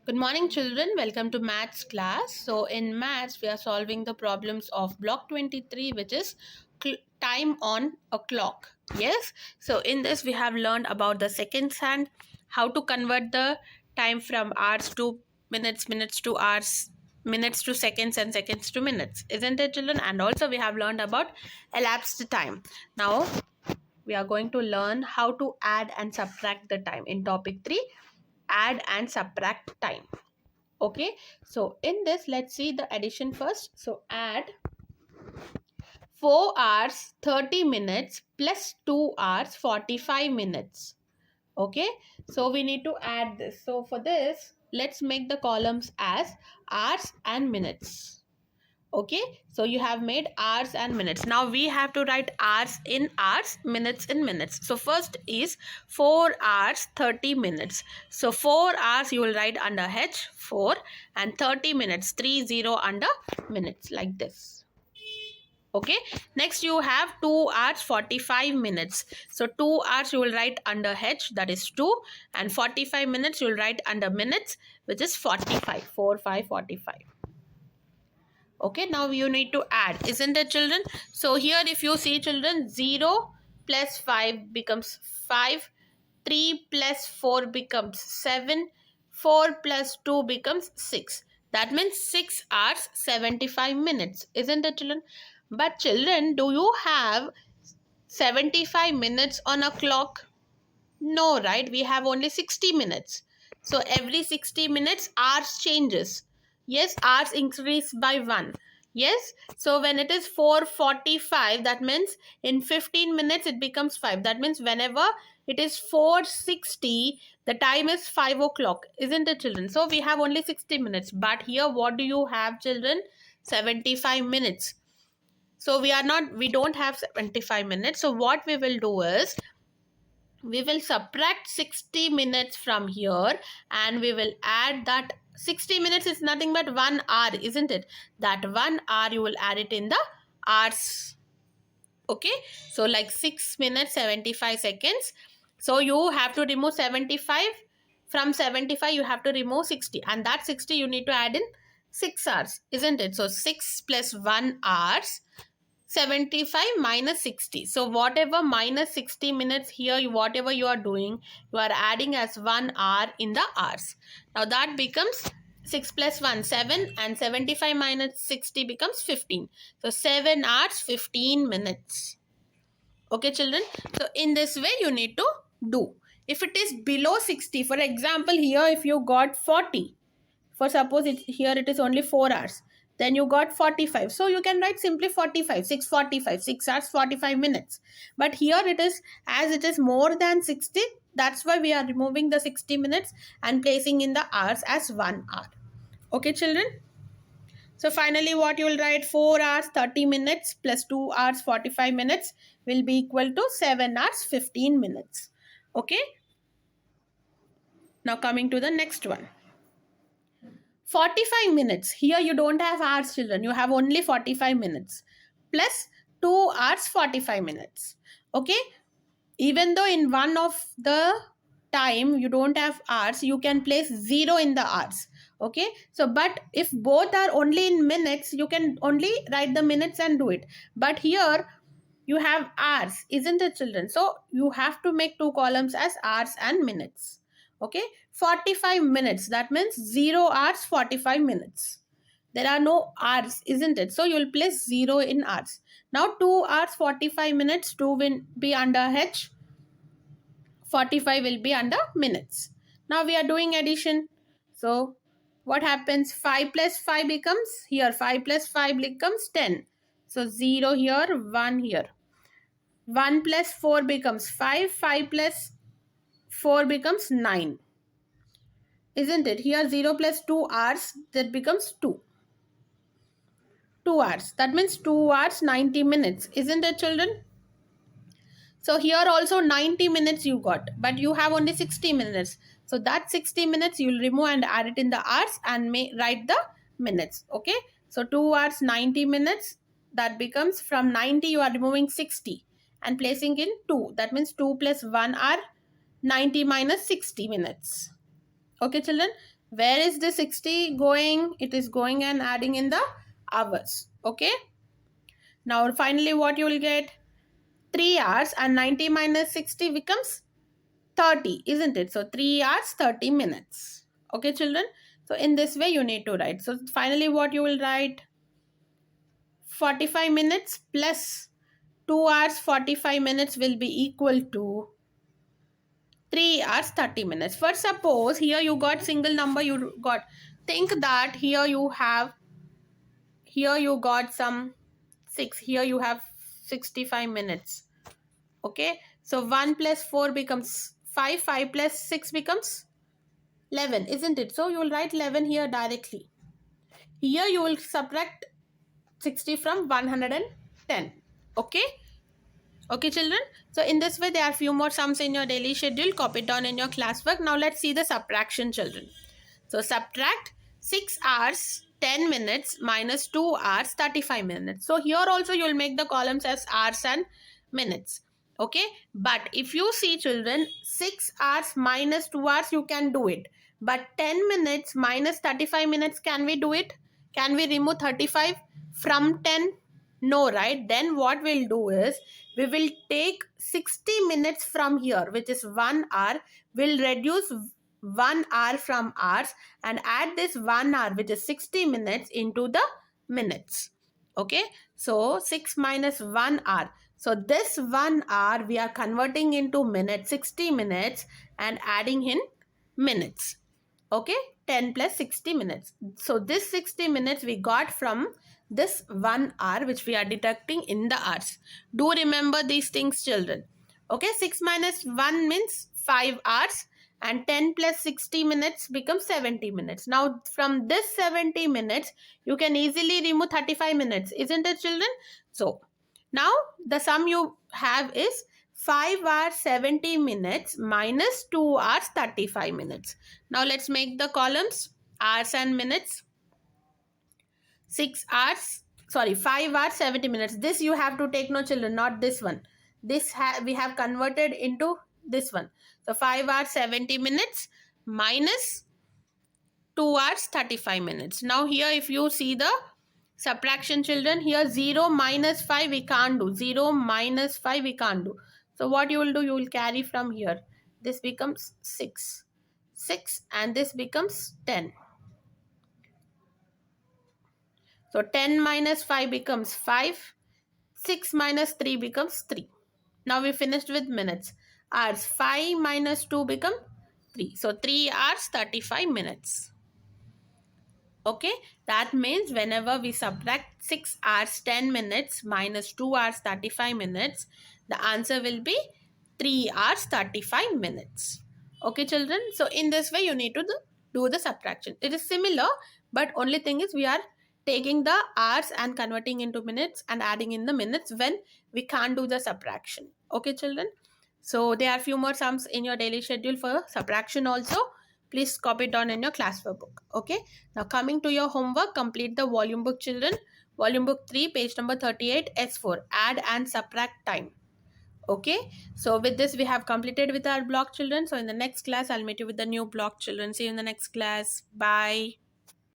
Good morning, children. Welcome to maths class. So, in maths, we are solving the problems of block 23, which is time on a clock. Yes. So, in this, we have learned about the seconds hand, how to convert the time from hours to minutes, minutes to hours, minutes to seconds, and seconds to minutes. Isn't it, children? And also, we have learned about elapsed time. Now, we are going to learn how to add and subtract the time in topic 3, add and subtract time. Okay, so in this, let's see the addition first. So add 4 hours 30 minutes plus 2 hours 45 minutes. Okay, so we need to add this. So for this, let's make the columns as hours and minutes. Okay, so you have made hours and minutes. Now we have to write hours in hours, minutes in minutes. So first is 4 hours 30 minutes. So 4 hours you will write under H 4 and 30 minutes 30 under minutes, like this. Okay, next you have 2 hours 45 minutes. So 2 hours you will write under H, that is 2, and 45 minutes you will write under minutes, which is 45. 4 5 45. Okay, now you need to add, isn't it, children? So here if you see, children, 0 plus 5 becomes 5, 3 plus 4 becomes 7, 4 plus 2 becomes 6. That means 6 hours 75 minutes, isn't it, children? But children, do you have 75 minutes on a clock? No, right? We have only 60 minutes. So every 60 minutes, hours changes. Yes, hours increase by 1. Yes, so when it is 4:45, that means in 15 minutes it becomes 5. That means whenever it is 4:60, the time is 5 o'clock. Isn't it, children? So we have only 60 minutes. But here, what do you have, children? 75 minutes. So we don't have 75 minutes. So what we will do is, we will subtract 60 minutes from here and we will add that 60 minutes is nothing but 1 hour, isn't it? That 1 hour you will add it in the hours. Okay, so like 6 minutes 75 seconds. So you have to remove 75. From 75 you have to remove 60, and that 60 you need to add in 6 hours, isn't it? So 6 plus 1 hours, 75 minus 60. So whatever minus 60 minutes here, whatever you are doing, you are adding as 1 hour in the hours. Now that becomes 6 plus 1, 7, and 75 minus 60 becomes 15. So 7 hours 15 minutes. Okay, children. So in this way you need to do. If it is below 60, for example, here if you got 40, for suppose here it is only 4 hours, then you got 45, so you can write simply 45, 6:45, 6 hours 45 minutes. But here it is, as it is more than 60, that's why we are removing the 60 minutes and placing in the hours as 1 hour. Okay, children. So finally what you will write, 4 hours 30 minutes plus 2 hours 45 minutes will be equal to 7 hours 15 minutes. Okay, now coming to the next one, 45 minutes. Here you don't have hours, children. You have only 45 minutes plus 2 hours 45 minutes. Okay. Even though in one of the time you don't have hours, you can place 0 in the hours. Okay. So, but if both are only in minutes, you can only write the minutes and do it. But here you have hours, isn't it, children? So you have to make 2 columns as hours and minutes. Okay, 45 minutes, that means 0 hours 45 minutes. There are no hours, isn't it? So you will place 0 in hours. Now 2 hours 45 minutes, 2 will be under H, 45 will be under minutes. Now we are doing addition. So what happens? 5 plus 5 becomes, here 5 plus 5 becomes 10. So 0 here, 1 here. 1 plus 4 becomes 5. 5 plus 4 becomes 9. Isn't it? Here 0 plus 2 hours, that becomes 2. 2 hours. That means 2 hours 90 minutes. Isn't it, children? So here also 90 minutes you got. But you have only 60 minutes. So that 60 minutes you will remove and add it in the hours and write the minutes. Okay. So 2 hours 90 minutes. That becomes, from 90 you are removing 60 and placing in 2. That means 2 plus 1 hour, 90 minus 60 minutes. Okay, children. Where is the 60 going? It is going and adding in the hours. Okay. Now finally what you will get? 3 hours and 90 minus 60 becomes 30, isn't it? So 3 hours 30 minutes. Okay children. So in this way you need to write. So finally what you will write? 45 minutes plus 2 hours 45 minutes will be equal to 3 hours 30 minutes. For suppose here you got single number, you got, think that here you got some 6, here you have 65 minutes. Okay, so 1 plus 4 becomes 5, 5 plus 6 becomes 11, isn't it? So you will write 11 here directly. Here you will subtract 60 from 110. Okay. Okay, children. So in this way, there are few more sums in your daily schedule. Copy it down in your classwork. Now let's see the subtraction, children. So subtract 6 hours 10 minutes minus 2 hours 35 minutes. So here also you will make the columns as hours and minutes. Okay. But if you see, children, 6 hours minus 2 hours, you can do it. But 10 minutes minus 35 minutes, can we do it? Can we remove 35 from 10? No, right? Then what we'll do is, we will take 60 minutes from here, which is 1 hour. We'll reduce 1 hour from hours and add this 1 hour, which is 60 minutes, into the minutes. Okay. So 6 minus 1 hour. So this 1 hour we are converting into minutes, 60 minutes, and adding in minutes. Okay, 10 plus 60 minutes. So this 60 minutes we got from this 1 hour which we are deducting in the hours. Do remember these things, children. Okay, 6 minus 1 means 5 hours, and 10 plus 60 minutes becomes 70 minutes. Now from this 70 minutes you can easily remove 35 minutes, isn't it, children? So now the sum you have is 5 hours 70 minutes minus 2 hours 35 minutes. Now let's make the columns hours and minutes. 6 hours, sorry, 5 hours 70 minutes. This you have to take, no children, not this one. This we have converted into this one. So 5 hours 70 minutes minus 2 hours 35 minutes. Now here if you see the subtraction, children, here 0 minus 5 we can't do. 0 minus 5 we can't do. So what you will do, you will carry from here. This becomes 6. 6 and this becomes 10. So 10 minus 5 becomes 5. 6 minus 3 becomes 3. Now we finished with minutes. Hours, 5 minus 2 become 3. So 3 hours 35 minutes. Okay, that means whenever we subtract 6 hours 10 minutes minus 2 hours 35 minutes, the answer will be 3 hours 35 minutes. Okay, children. So in this way you need to do the subtraction. It is similar, but only thing is we are taking the hours and converting into minutes and adding in the minutes when we can't do the subtraction. Okay, children. So there are few more sums in your daily schedule for subtraction also. Please copy it down in your classwork book. Okay. Now coming to your homework, complete the volume book, children. Volume book 3, page number 38, S4. Add and subtract time. Okay. So with this we have completed with our block, children. So in the next class I'll meet you with the new block, children. See you in the next class. Bye.